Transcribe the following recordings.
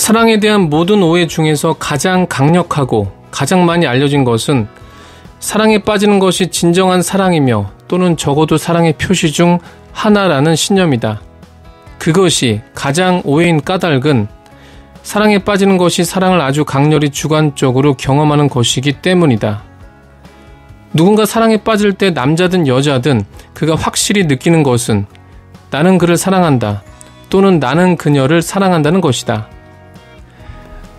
사랑에 대한 모든 오해 중에서 가장 강력하고 가장 많이 알려진 것은 사랑에 빠지는 것이 진정한 사랑이며 또는 적어도 사랑의 표시 중 하나라는 신념이다. 그것이 가장 오해인 까닭은 사랑에 빠지는 것이 사랑을 아주 강렬히 주관적으로 경험하는 것이기 때문이다. 누군가 사랑에 빠질 때 남자든 여자든 그가 확실히 느끼는 것은 나는 그를 사랑한다 또는 나는 그녀를 사랑한다는 것이다.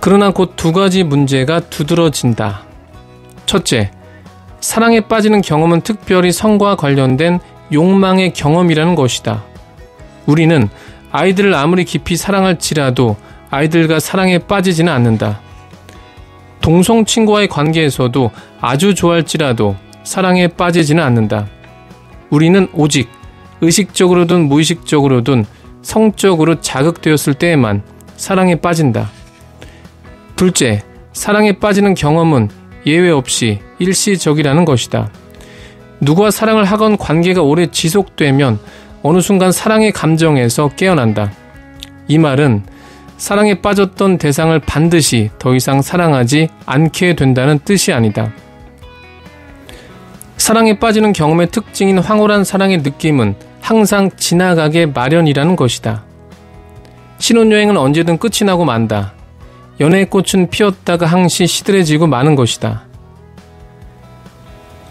그러나 곧 두 가지 문제가 두드러진다. 첫째, 사랑에 빠지는 경험은 특별히 성과 관련된 욕망의 경험이라는 것이다. 우리는 아이들을 아무리 깊이 사랑할지라도 아이들과 사랑에 빠지지는 않는다. 동성 친구와의 관계에서도 아주 좋아할지라도 사랑에 빠지지는 않는다. 우리는 오직 의식적으로든 무의식적으로든 성적으로 자극되었을 때에만 사랑에 빠진다. 둘째, 사랑에 빠지는 경험은 예외 없이 일시적이라는 것이다. 누구와 사랑을 하건 관계가 오래 지속되면 어느 순간 사랑의 감정에서 깨어난다. 이 말은 사랑에 빠졌던 대상을 반드시 더 이상 사랑하지 않게 된다는 뜻이 아니다. 사랑에 빠지는 경험의 특징인 황홀한 사랑의 느낌은 항상 지나가게 마련이라는 것이다. 신혼여행은 언제든 끝이 나고 만다. 연애의 꽃은 피었다가 항시 시들해지고 마는 것이다.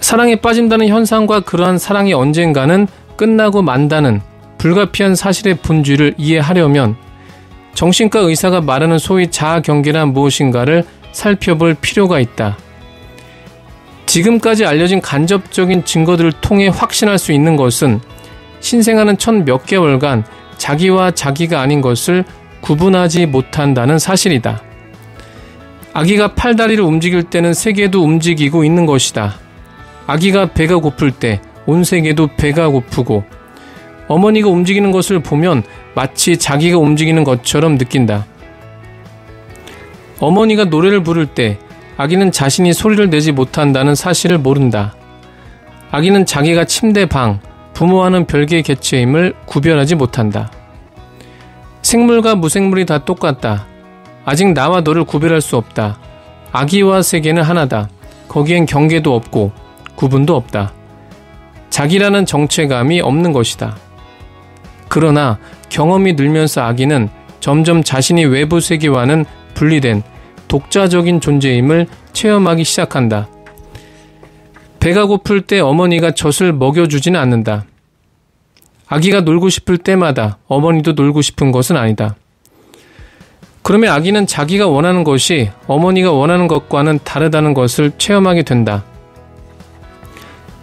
사랑에 빠진다는 현상과 그러한 사랑이 언젠가는 끝나고 만다는 불가피한 사실의 본질을 이해하려면 정신과 의사가 말하는 소위 자아 경계란 무엇인가를 살펴볼 필요가 있다. 지금까지 알려진 간접적인 증거들을 통해 확신할 수 있는 것은 신생아는 첫 몇 개월간 자기와 자기가 아닌 것을 구분하지 못한다는 사실이다. 아기가 팔다리를 움직일 때는 세계도 움직이고 있는 것이다. 아기가 배가 고플 때 온 세계도 배가 고프고 어머니가 움직이는 것을 보면 마치 자기가 움직이는 것처럼 느낀다. 어머니가 노래를 부를 때 아기는 자신이 소리를 내지 못한다는 사실을 모른다. 아기는 자기가 침대 방, 부모와는 별개의 개체임을 구별하지 못한다. 생물과 무생물이 다 똑같다. 아직 나와 너를 구별할 수 없다. 아기와 세계는 하나다. 거기엔 경계도 없고 구분도 없다. 자기라는 정체감이 없는 것이다. 그러나 경험이 늘면서 아기는 점점 자신이 외부 세계와는 분리된 독자적인 존재임을 체험하기 시작한다. 배가 고플 때 어머니가 젖을 먹여주지는 않는다. 아기가 놀고 싶을 때마다 어머니도 놀고 싶은 것은 아니다. 그러면 아기는 자기가 원하는 것이 어머니가 원하는 것과는 다르다는 것을 체험하게 된다.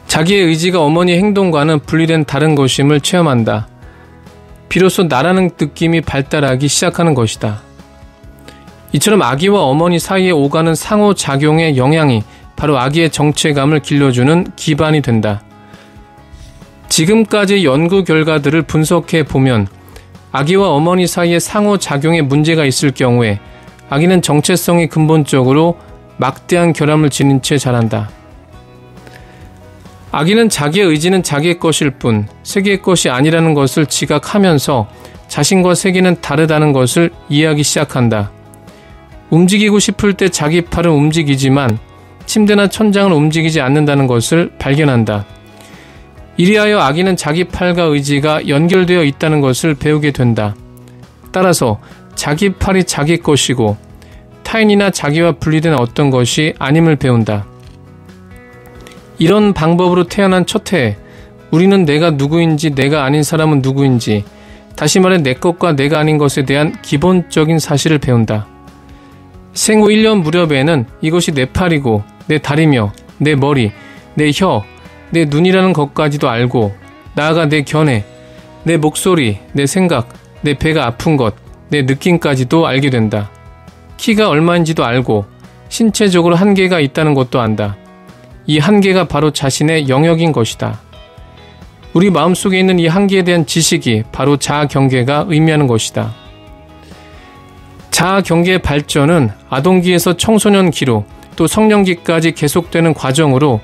자기의 의지가 어머니의 행동과는 분리된 다른 것임을 체험한다. 비로소 나라는 느낌이 발달하기 시작하는 것이다. 이처럼 아기와 어머니 사이에 오가는 상호작용의 영향이 바로 아기의 정체감을 길러주는 기반이 된다. 지금까지 연구 결과들을 분석해 보면 아기와 어머니 사이에 상호작용에 문제가 있을 경우에 아기는 정체성이 근본적으로 막대한 결함을 지닌 채 자란다. 아기는 자기의 의지는 자기의 것일 뿐 세계의 것이 아니라는 것을 지각하면서 자신과 세계는 다르다는 것을 이해하기 시작한다. 움직이고 싶을 때 자기 팔은 움직이지만 침대나 천장을 움직이지 않는다는 것을 발견한다. 이리하여 아기는 자기 팔과 의지가 연결되어 있다는 것을 배우게 된다. 따라서 자기 팔이 자기 것이고 타인이나 자기와 분리된 어떤 것이 아님을 배운다. 이런 방법으로 태어난 첫 해에 우리는 내가 누구인지 내가 아닌 사람은 누구인지 다시 말해 내 것과 내가 아닌 것에 대한 기본적인 사실을 배운다. 생후 1년 무렵에는 이것이 내 팔이고 내 다리며 내 머리, 내 혀, 내 눈이라는 것까지도 알고 나아가 내 견해, 내 목소리, 내 생각, 내 배가 아픈 것, 내 느낌까지도 알게 된다. 키가 얼마인지도 알고 신체적으로 한계가 있다는 것도 안다. 이 한계가 바로 자신의 영역인 것이다. 우리 마음속에 있는 이 한계에 대한 지식이 바로 자아 경계가 의미하는 것이다. 자아 경계의 발전은 아동기에서 청소년기로 또 성년기까지 계속되는 과정으로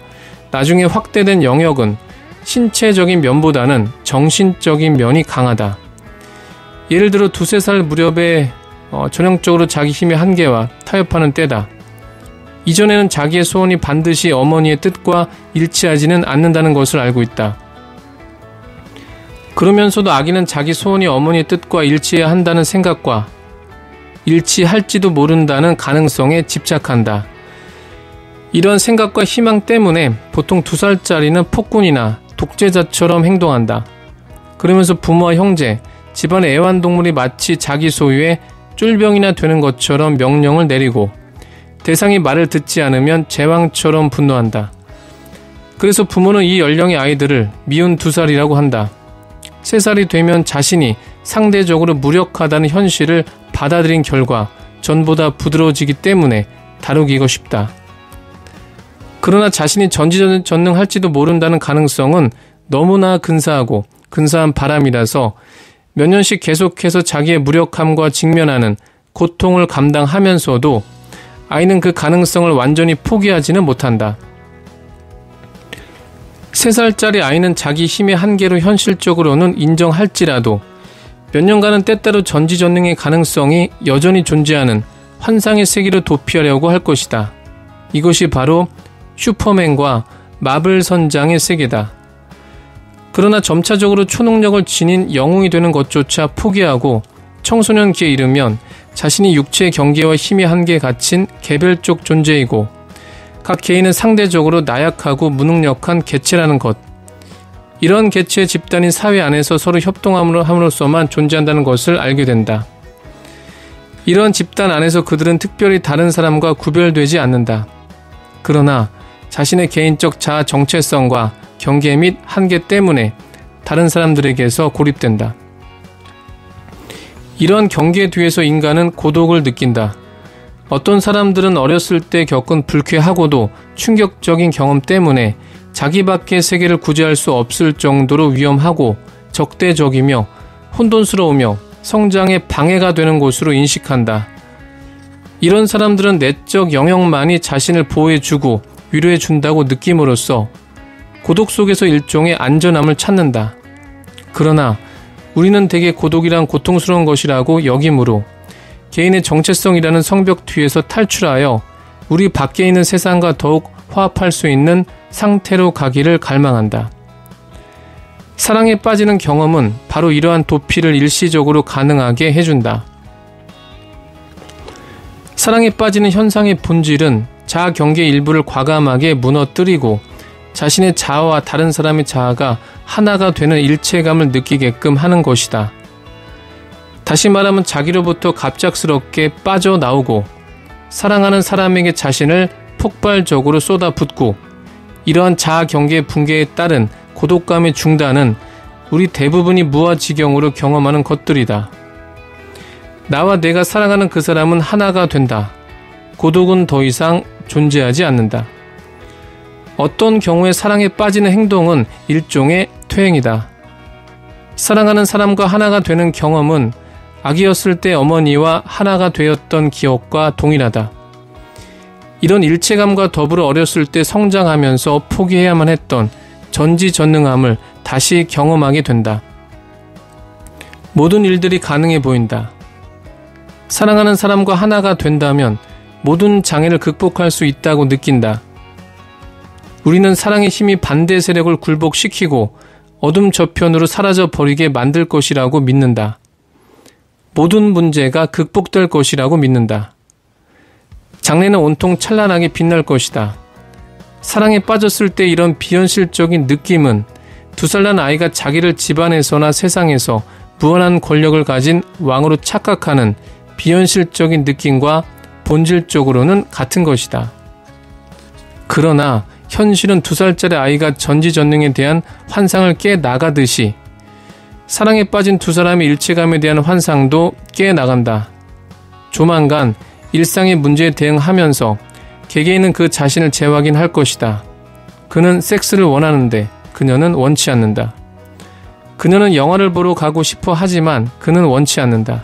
나중에 확대된 영역은 신체적인 면보다는 정신적인 면이 강하다. 예를 들어 2~3살 무렵에 전형적으로 자기 힘의 한계와 타협하는 때다. 이전에는 자기의 소원이 반드시 어머니의 뜻과 일치하지는 않는다는 것을 알고 있다. 그러면서도 아기는 자기 소원이 어머니의 뜻과 일치해야 한다는 생각과 일치할지도 모른다는 가능성에 집착한다. 이런 생각과 희망 때문에 보통 2살짜리는 폭군이나 독재자처럼 행동한다. 그러면서 부모와 형제, 집안의 애완동물이 마치 자기 소유의 쫄병이나 되는 것처럼 명령을 내리고 대상이 말을 듣지 않으면 제왕처럼 분노한다. 그래서 부모는 이 연령의 아이들을 미운 2살이라고 한다. 3살이 되면 자신이 상대적으로 무력하다는 현실을 받아들인 결과 전보다 부드러워지기 때문에 다루기가 쉽다. 그러나 자신이 전지전능할지도 모른다는 가능성은 너무나 근사하고 근사한 바람이라서 몇 년씩 계속해서 자기의 무력함과 직면하는 고통을 감당하면서도 아이는 그 가능성을 완전히 포기하지는 못한다. 3살짜리 아이는 자기 힘의 한계로 현실적으로는 인정할지라도 몇 년간은 때때로 전지전능의 가능성이 여전히 존재하는 환상의 세계로 도피하려고 할 것이다. 이것이 바로 슈퍼맨과 마블 선장의 세계다. 그러나 점차적으로 초능력을 지닌 영웅이 되는 것조차 포기하고 청소년기에 이르면 자신이 육체의 경계와 힘의 한계에 갇힌 개별적 존재이고 각 개인은 상대적으로 나약하고 무능력한 개체라는 것. 이런 개체의 집단인 사회 안에서 서로 협동함으로써만 존재한다는 것을 알게 된다. 이런 집단 안에서 그들은 특별히 다른 사람과 구별되지 않는다. 그러나 자신의 개인적 자아 정체성과 경계 및 한계 때문에 다른 사람들에게서 고립된다. 이런 경계 뒤에서 인간은 고독을 느낀다. 어떤 사람들은 어렸을 때 겪은 불쾌하고도 충격적인 경험 때문에 자기 밖의 세계를 구제할 수 없을 정도로 위험하고 적대적이며 혼돈스러우며 성장에 방해가 되는 곳으로 인식한다. 이런 사람들은 내적 영역만이 자신을 보호해주고 위로해준다고 느낌으로써 고독 속에서 일종의 안전함을 찾는다. 그러나 우리는 대개 고독이란 고통스러운 것이라고 여기므로 개인의 정체성이라는 성벽 뒤에서 탈출하여 우리 밖에 있는 세상과 더욱 화합할 수 있는 상태로 가기를 갈망한다. 사랑에 빠지는 경험은 바로 이러한 도피를 일시적으로 가능하게 해준다. 사랑에 빠지는 현상의 본질은 자아 경계의 일부를 과감하게 무너뜨리고 자신의 자아와 다른 사람의 자아가 하나가 되는 일체감을 느끼게끔 하는 것이다. 다시 말하면 자기로부터 갑작스럽게 빠져나오고 사랑하는 사람에게 자신을 폭발적으로 쏟아붓고 이러한 자아 경계의 붕괴에 따른 고독감의 중단은 우리 대부분이 무아지경으로 경험하는 것들이다. 나와 내가 사랑하는 그 사람은 하나가 된다. 고독은 더 이상 존재하지 않는다. 어떤 경우에 사랑에 빠지는 행동은 일종의 퇴행이다. 사랑하는 사람과 하나가 되는 경험은 아기였을 때 어머니와 하나가 되었던 기억과 동일하다. 이런 일체감과 더불어 어렸을 때 성장하면서 포기해야만 했던 전지전능함을 다시 경험하게 된다. 모든 일들이 가능해 보인다. 사랑하는 사람과 하나가 된다면 모든 장애를 극복할 수 있다고 느낀다. 우리는 사랑의 힘이 반대 세력을 굴복시키고 어둠 저편으로 사라져버리게 만들 것이라고 믿는다. 모든 문제가 극복될 것이라고 믿는다. 장래는 온통 찬란하게 빛날 것이다. 사랑에 빠졌을 때 이런 비현실적인 느낌은 2살 난 아이가 자기를 집안에서나 세상에서 무한한 권력을 가진 왕으로 착각하는 비현실적인 느낌과 본질적으로는 같은 것이다. 그러나 현실은 2살짜리 아이가 전지전능에 대한 환상을 깨나가듯이 사랑에 빠진 2사람의 일체감에 대한 환상도 깨나간다. 조만간 일상의 문제에 대응하면서 개개인은 그 자신을 재확인할 것이다. 그는 섹스를 원하는데 그녀는 원치 않는다. 그녀는 영화를 보러 가고 싶어 하지만 그는 원치 않는다.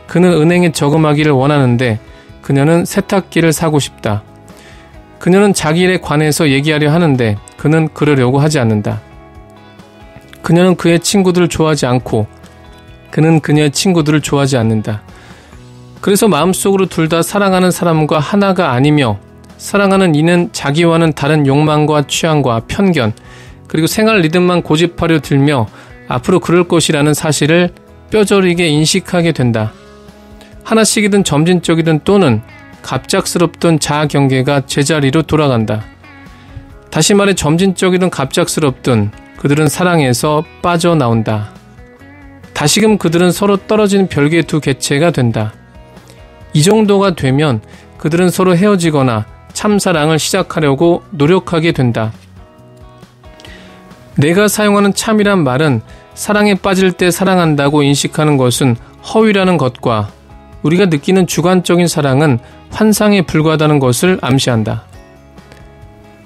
그는 은행에 저금하기를 원하는데 그녀는 세탁기를 사고 싶다. 그녀는 자기 일에 관해서 얘기하려 하는데 그는 그러려고 하지 않는다. 그녀는 그의 친구들을 좋아하지 않고 그는 그녀의 친구들을 좋아하지 않는다. 그래서 마음속으로 둘 다 사랑하는 사람과 하나가 아니며 사랑하는 이는 자기와는 다른 욕망과 취향과 편견 그리고 생활 리듬만 고집하려 들며 앞으로 그럴 것이라는 사실을 뼈저리게 인식하게 된다. 하나씩이든 점진적이든 또는 갑작스럽던 자아 경계가 제자리로 돌아간다. 다시 말해 점진적이든 갑작스럽든 그들은 사랑에서 빠져나온다. 다시금 그들은 서로 떨어진 별개의 두 개체가 된다. 이 정도가 되면 그들은 서로 헤어지거나 참사랑을 시작하려고 노력하게 된다. 내가 사용하는 참이란 말은 사랑에 빠질 때 사랑한다고 인식하는 것은 허위라는 것과 우리가 느끼는 주관적인 사랑은 환상에 불과하다는 것을 암시한다.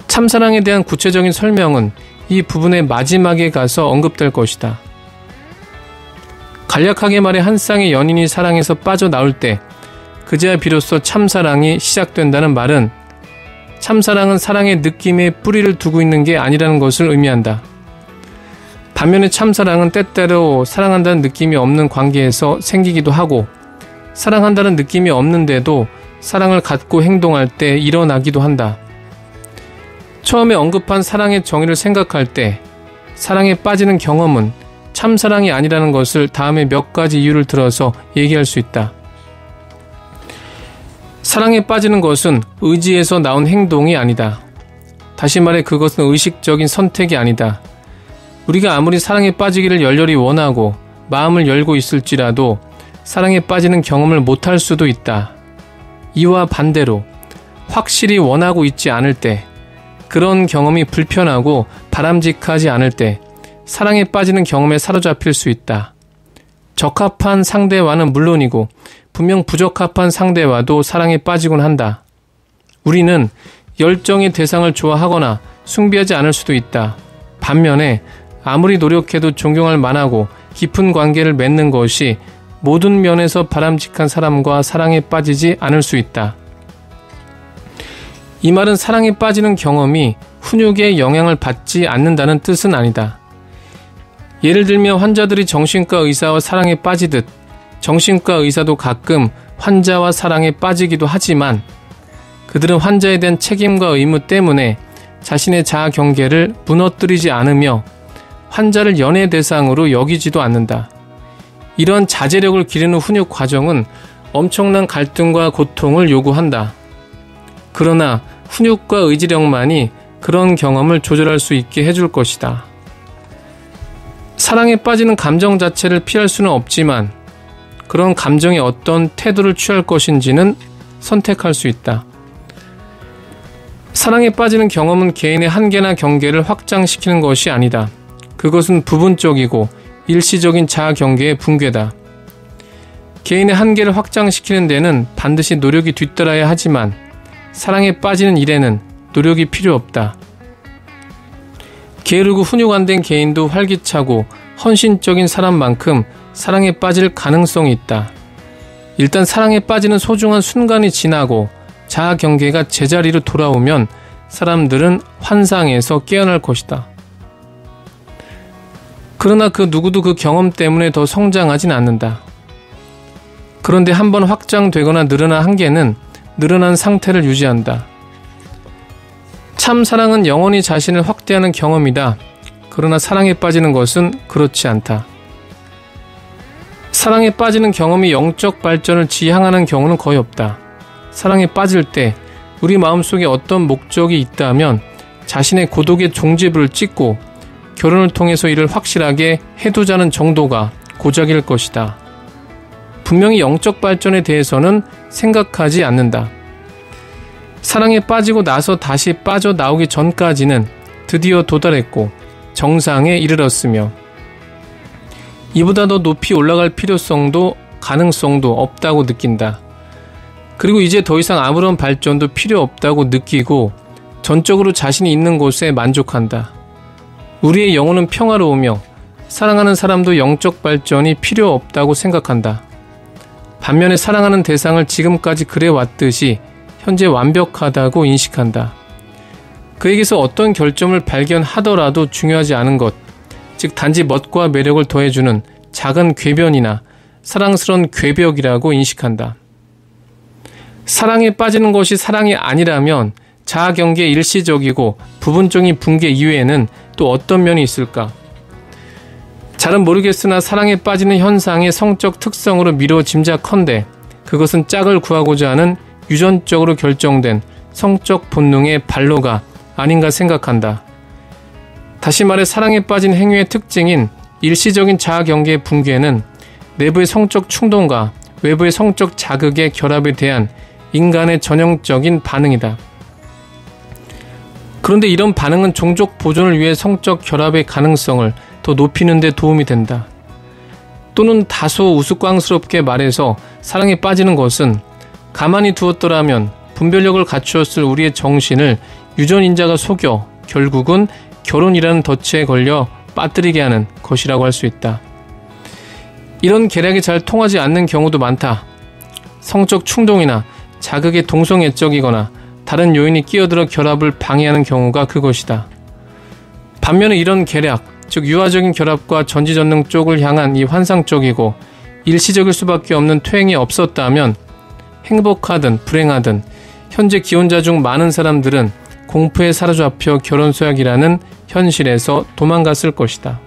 참사랑에 대한 구체적인 설명은 이 부분의 마지막에 가서 언급될 것이다. 간략하게 말해 한 쌍의 연인이 사랑에서 빠져나올 때 그제야 비로소 참사랑이 시작된다는 말은 참사랑은 사랑의 느낌에 뿌리를 두고 있는 게 아니라는 것을 의미한다. 반면에 참사랑은 때때로 사랑한다는 느낌이 없는 관계에서 생기기도 하고 사랑한다는 느낌이 없는데도 사랑을 갖고 행동할 때 일어나기도 한다. 처음에 언급한 사랑의 정의를 생각할 때 사랑에 빠지는 경험은 참사랑이 아니라는 것을 다음에 몇 가지 이유를 들어서 얘기할 수 있다. 사랑에 빠지는 것은 의지에서 나온 행동이 아니다. 다시 말해 그것은 의식적인 선택이 아니다. 우리가 아무리 사랑에 빠지기를 열렬히 원하고 마음을 열고 있을지라도 사랑에 빠지는 경험을 못할 수도 있다. 이와 반대로 확실히 원하고 있지 않을 때, 그런 경험이 불편하고 바람직하지 않을 때 사랑에 빠지는 경험에 사로잡힐 수 있다. 적합한 상대와는 물론이고 분명 부적합한 상대와도 사랑에 빠지곤 한다. 우리는 열정의 대상을 좋아하거나 숭배하지 않을 수도 있다. 반면에 아무리 노력해도 존경할 만하고 깊은 관계를 맺는 것이 모든 면에서 바람직한 사람과 사랑에 빠지지 않을 수 있다. 이 말은 사랑에 빠지는 경험이 훈육의 영향을 받지 않는다는 뜻은 아니다. 예를 들며 환자들이 정신과 의사와 사랑에 빠지듯 정신과 의사도 가끔 환자와 사랑에 빠지기도 하지만 그들은 환자에 대한 책임과 의무 때문에 자신의 자아 경계를 무너뜨리지 않으며 환자를 연애 대상으로 여기지도 않는다. 이런 자제력을 기르는 훈육 과정은 엄청난 갈등과 고통을 요구한다. 그러나 훈육과 의지력만이 그런 경험을 조절할 수 있게 해줄 것이다. 사랑에 빠지는 감정 자체를 피할 수는 없지만 그런 감정에 어떤 태도를 취할 것인지는 선택할 수 있다. 사랑에 빠지는 경험은 개인의 한계나 경계를 확장시키는 것이 아니다. 그것은 부분적이고 일시적인 자아 경계의 붕괴다. 개인의 한계를 확장시키는 데는 반드시 노력이 뒤따라야 하지만 사랑에 빠지는 일에는 노력이 필요 없다. 게으르고 훈육 안 된 개인도 활기차고 헌신적인 사람만큼 사랑에 빠질 가능성이 있다. 일단 사랑에 빠지는 소중한 순간이 지나고 자아 경계가 제자리로 돌아오면 사람들은 환상에서 깨어날 것이다. 그러나 그 누구도 그 경험 때문에 더 성장하진 않는다. 그런데 한번 확장되거나 늘어난 한계는 늘어난 상태를 유지한다. 참 사랑은 영원히 자신을 확대하는 경험이다. 그러나 사랑에 빠지는 것은 그렇지 않다. 사랑에 빠지는 경험이 영적 발전을 지향하는 경우는 거의 없다. 사랑에 빠질 때 우리 마음속에 어떤 목적이 있다면 자신의 고독의 종지부를 찍고 결혼을 통해서 이를 확실하게 해두자는 정도가 고작일 것이다. 분명히 영적 발전에 대해서는 생각하지 않는다. 사랑에 빠지고 나서 다시 빠져나오기 전까지는 드디어 도달했고 정상에 이르렀으며 이보다 더 높이 올라갈 필요성도 가능성도 없다고 느낀다. 그리고 이제 더 이상 아무런 발전도 필요 없다고 느끼고 전적으로 자신이 있는 곳에 만족한다. 우리의 영혼은 평화로우며 사랑하는 사람도 영적 발전이 필요 없다고 생각한다. 반면에 사랑하는 대상을 지금까지 그래왔듯이 현재 완벽하다고 인식한다. 그에게서 어떤 결점을 발견하더라도 중요하지 않은 것, 즉 단지 멋과 매력을 더해주는 작은 궤변이나 사랑스러운 궤벽이라고 인식한다. 사랑에 빠지는 것이 사랑이 아니라면 자아경계의 일시적이고 부분적인 붕괴 이외에는 또 어떤 면이 있을까? 잘은 모르겠으나 사랑에 빠지는 현상의 성적 특성으로 미뤄 짐작컨대 그것은 짝을 구하고자 하는 유전적으로 결정된 성적 본능의 발로가 아닌가 생각한다. 다시 말해 사랑에 빠진 행위의 특징인 일시적인 자아경계의 붕괴는 내부의 성적 충동과 외부의 성적 자극의 결합에 대한 인간의 전형적인 반응이다. 그런데 이런 반응은 종족 보존을 위해 성적 결합의 가능성을 더 높이는 데 도움이 된다. 또는 다소 우스꽝스럽게 말해서 사랑에 빠지는 것은 가만히 두었더라면 분별력을 갖추었을 우리의 정신을 유전인자가 속여 결국은 결혼이라는 덫에 걸려 빠뜨리게 하는 것이라고 할 수 있다. 이런 계략이 잘 통하지 않는 경우도 많다. 성적 충동이나 자극의 동성애적이거나 다른 요인이 끼어들어 결합을 방해하는 경우가 그것이다. 반면에 이런 계략, 즉 유아적인 결합과 전지전능 쪽을 향한 이 환상적이고 일시적일 수밖에 없는 퇴행이 없었다면 행복하든 불행하든 현재 기혼자 중 많은 사람들은 공포에 사로잡혀 결혼 소약이라는 현실에서 도망갔을 것이다.